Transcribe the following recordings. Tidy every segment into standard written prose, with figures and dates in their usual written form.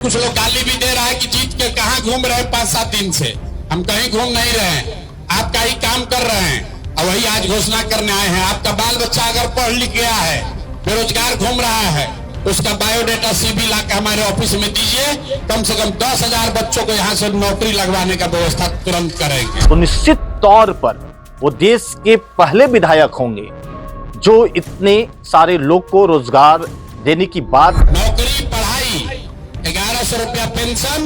कुछ लोग गाली भी दे रहा है कि जीत के कहाँ घूम रहे हैं 5-7 दिन से। हम कहीं घूम नहीं रहे हैं, आपका ही काम कर रहे हैं और वही आज घोषणा करने आए हैं। आपका बाल बच्चा अगर पढ़ लिख गया है, बेरोजगार घूम रहा है, उसका बायोडाटा सीवी ला के हमारे ऑफिस में दीजिए। कम से कम 10,000 बच्चों को यहाँ से नौकरी लगवाने का व्यवस्था तुरंत करेंगे। तो निश्चित तौर पर वो देश के पहले विधायक होंगे जो इतने सारे लोग को रोजगार देने की बात। नौकरी, पढ़ाई, 1100 रुपया पेंशन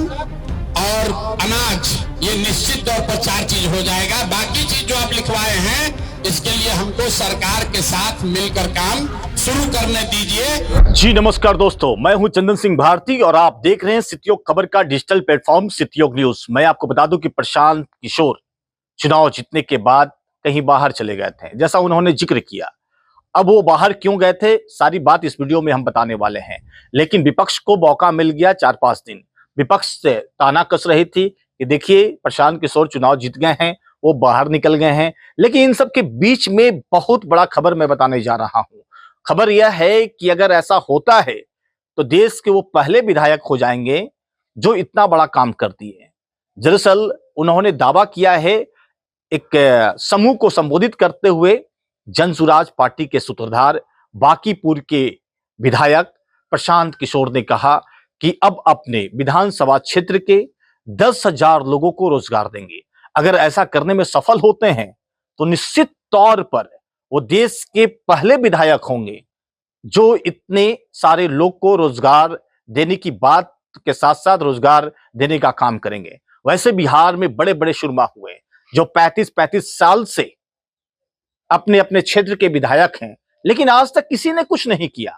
और अनाज, ये निश्चित तौर पर 4 चीज हो जाएगा। बाकी चीज जो आप लिखवाए हैं, इसके लिए हमको सरकार के साथ मिलकर काम शुरू करने दीजिए। जी नमस्कार दोस्तों, मैं हूं चंदन सिंह भारती और आप देख रहे हैं सितयोग खबर का डिजिटल प्लेटफॉर्म सितयोग न्यूज। मैं आपको बता दूं कि प्रशांत किशोर चुनाव जीतने के बाद कहीं बाहर चले गए थे, जैसा उन्होंने जिक्र किया। अब वो बाहर क्यों गए थे, सारी बात इस वीडियो में हम बताने वाले हैं। लेकिन विपक्ष को मौका मिल गया 4-5 दिन। विपक्ष से ताना कस रही थी कि देखिए प्रशांत किशोर चुनाव जीत गए हैं, वो बाहर निकल गए हैं। लेकिन इन सब के बीच में बहुत बड़ा खबर मैं बताने जा रहा हूं। खबर यह है कि अगर ऐसा होता है तो देश के वो पहले विधायक हो जाएंगे जो इतना बड़ा काम कर दिए। दरअसल उन्होंने दावा किया है, एक समूह को संबोधित करते हुए जनसुराज पार्टी के सूत्रधार बांकीपुर के विधायक प्रशांत किशोर ने कहा कि अब अपने विधानसभा क्षेत्र के 10,000 लोगों को रोजगार देंगे। अगर ऐसा करने में सफल होते हैं तो निश्चित तौर पर वो देश के पहले विधायक होंगे जो इतने सारे लोग को रोजगार देने की बात के साथ साथ रोजगार देने का काम करेंगे। वैसे बिहार में बड़े बड़े शुरमा हुए जो 35-35 साल से अपने अपने क्षेत्र के विधायक हैं, लेकिन आज तक किसी ने कुछ नहीं किया।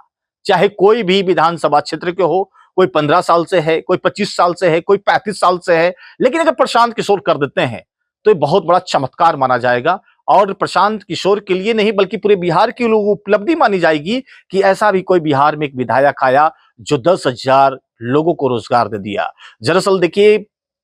चाहे कोई भी विधानसभा क्षेत्र के हो, कोई 15 साल से है, कोई 25 साल से है, कोई 35 साल से है, लेकिन अगर प्रशांत किशोर कर देते हैं तो ये बहुत बड़ा चमत्कार माना जाएगा। और प्रशांत किशोर के लिए नहीं बल्कि पूरे बिहार की लोग उपलब्धि मानी जाएगी कि ऐसा भी कोई बिहार में एक विधायक आया जो 10,000 लोगों को रोजगार दे दिया। दरअसल देखिए,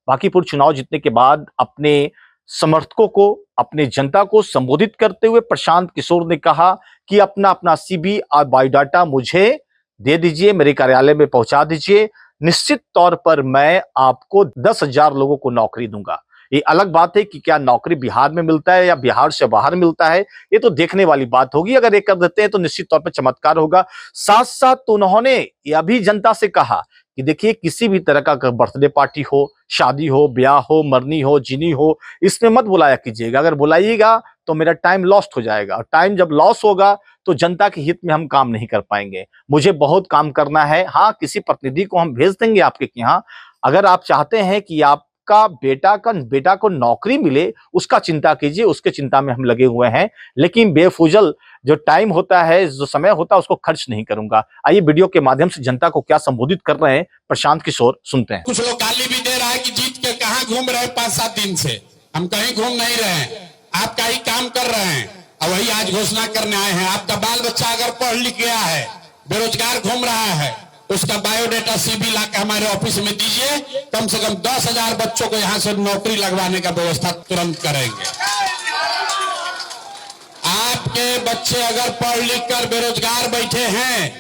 बांकीपुर चुनाव जीतने के बाद अपने समर्थकों को, अपने जनता को संबोधित करते हुए प्रशांत किशोर ने कहा कि अपना अपना सीवी और बायोडाटा मुझे दे दीजिए, मेरे कार्यालय में पहुंचा दीजिए। निश्चित तौर पर मैं आपको 10,000 लोगों को नौकरी दूंगा। ये अलग बात है कि क्या नौकरी बिहार में मिलता है या बिहार से बाहर मिलता है, ये तो देखने वाली बात होगी। अगर ये कर देते हैं तो निश्चित तौर पर चमत्कार होगा। साथ साथ तो उन्होंने यह भी जनता से कहा कि देखिए, किसी भी तरह का बर्थडे पार्टी हो, शादी हो, ब्याह हो, मरनी हो, जीनी हो, इसमें मत बुलाया कीजिएगा। अगर बुलाइएगा तो मेरा टाइम लॉस्ट हो जाएगा और टाइम जब लॉस होगा तो जनता के हित में हम काम नहीं कर पाएंगे। मुझे बहुत काम करना है। हाँ, किसी प्रतिनिधि को हम भेज देंगे आपके यहाँ। अगर आप चाहते हैं कि आपका बेटा को नौकरी मिले, उसका चिंता कीजिए, उसके चिंता में हम लगे हुए हैं। लेकिन बेफुजल जो टाइम होता है, जो समय होता है, उसको खर्च नहीं करूंगा। आइए वीडियो के माध्यम से जनता को क्या संबोधित कर रहे हैं प्रशांत किशोर, सुनते हैं। कुछ लोग गाली भी दे रहा है कि जीत के कहाँ घूम रहे हैं 5-7 दिन से। हम कहीं घूम नहीं रहे हैं, आपका ही काम कर रहे हैं और वही आज घोषणा करने आए हैं। आपका बाल बच्चा अगर पढ़ लिख गया है, बेरोजगार घूम रहा है, उसका बायोडाटा सीवी ला के हमारे ऑफिस में दीजिए। कम से कम 10,000 बच्चों को यहाँ से नौकरी लगवाने का व्यवस्था तुरंत करेंगे। आपके बच्चे अगर पढ़ लिख कर बेरोजगार बैठे हैं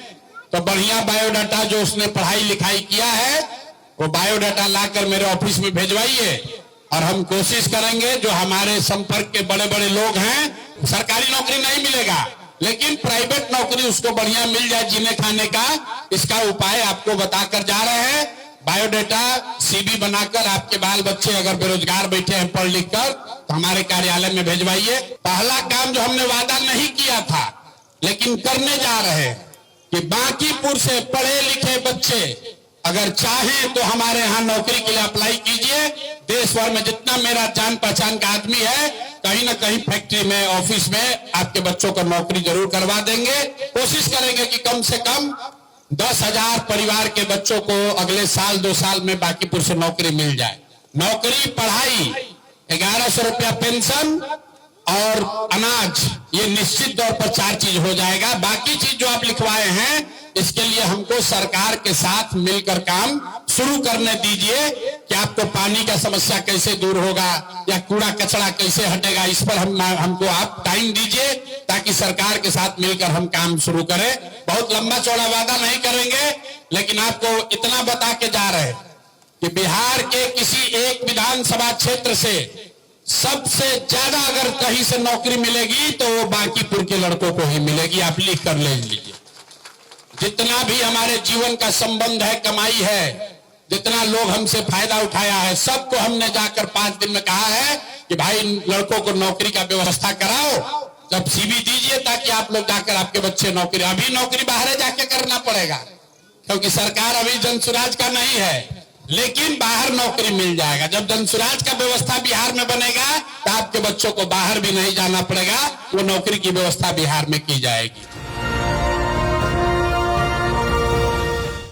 तो बढ़िया बायोडाटा जो उसने पढ़ाई लिखाई किया है, वो बायोडाटा लाकर मेरे ऑफिस में भेजवाइए और हम कोशिश करेंगे। जो हमारे संपर्क के बड़े बड़े लोग हैं, सरकारी नौकरी नहीं मिलेगा लेकिन प्राइवेट नौकरी उसको बढ़िया मिल जाए जीने खाने का, इसका उपाय आपको बताकर जा रहे हैं। बायोडाटा सीवी बनाकर आपके बाल बच्चे अगर बेरोजगार बैठे हैं पढ़ लिख कर, तो हमारे कार्यालय में भेजवाइए। पहला काम जो हमने वादा नहीं किया था लेकिन करने जा रहे हैं कि बांकीपुर से पढ़े लिखे बच्चे अगर चाहें तो हमारे यहाँ नौकरी के लिए अप्लाई कीजिए। देश भर में जितना मेरा जान पहचान का आदमी है, कहीं ना कहीं फैक्ट्री में, ऑफिस में आपके बच्चों को नौकरी जरूर करवा देंगे। कोशिश करेंगे कि कम से कम 10,000 परिवार के बच्चों को अगले साल 2 साल में बांकीपुर से नौकरी मिल जाए। नौकरी, पढ़ाई, 1100 रुपया पेंशन और अनाज, ये निश्चित तौर पर 4 चीज हो जाएगा। बाकी चीज जो आप लिखवाए हैं, इसके लिए हमको सरकार के साथ मिलकर काम शुरू करने दीजिए कि आपको पानी का समस्या कैसे दूर होगा या कूड़ा कचरा कैसे हटेगा, इस पर हमको आप टाइम दीजिए ताकि सरकार के साथ मिलकर हम काम शुरू करें। बहुत लंबा चौड़ा वादा नहीं करेंगे, लेकिन आपको इतना बता के जा रहे हैं कि बिहार के किसी एक विधानसभा क्षेत्र से सबसे ज्यादा अगर कहीं से नौकरी मिलेगी तो वो बांकीपुर के लड़कों को ही मिलेगी। आप लिख कर ले लीजिए। जितना भी हमारे जीवन का संबंध है, कमाई है, जितना लोग हमसे फायदा उठाया है, सबको हमने जाकर 5 दिन में कहा है कि भाई लड़कों को नौकरी का व्यवस्था कराओ, जब सीवी दीजिए ताकि आप लोग जाकर आपके बच्चे नौकरी, अभी नौकरी बाहर जाके करना पड़ेगा क्योंकि सरकार अभी जनसुराज का नहीं है, लेकिन बाहर नौकरी मिल जाएगा। जब जनसुराज का व्यवस्था बिहार में बनेगा तो आपके बच्चों को बाहर भी नहीं जाना पड़ेगा, वो नौकरी की व्यवस्था बिहार में की जाएगी।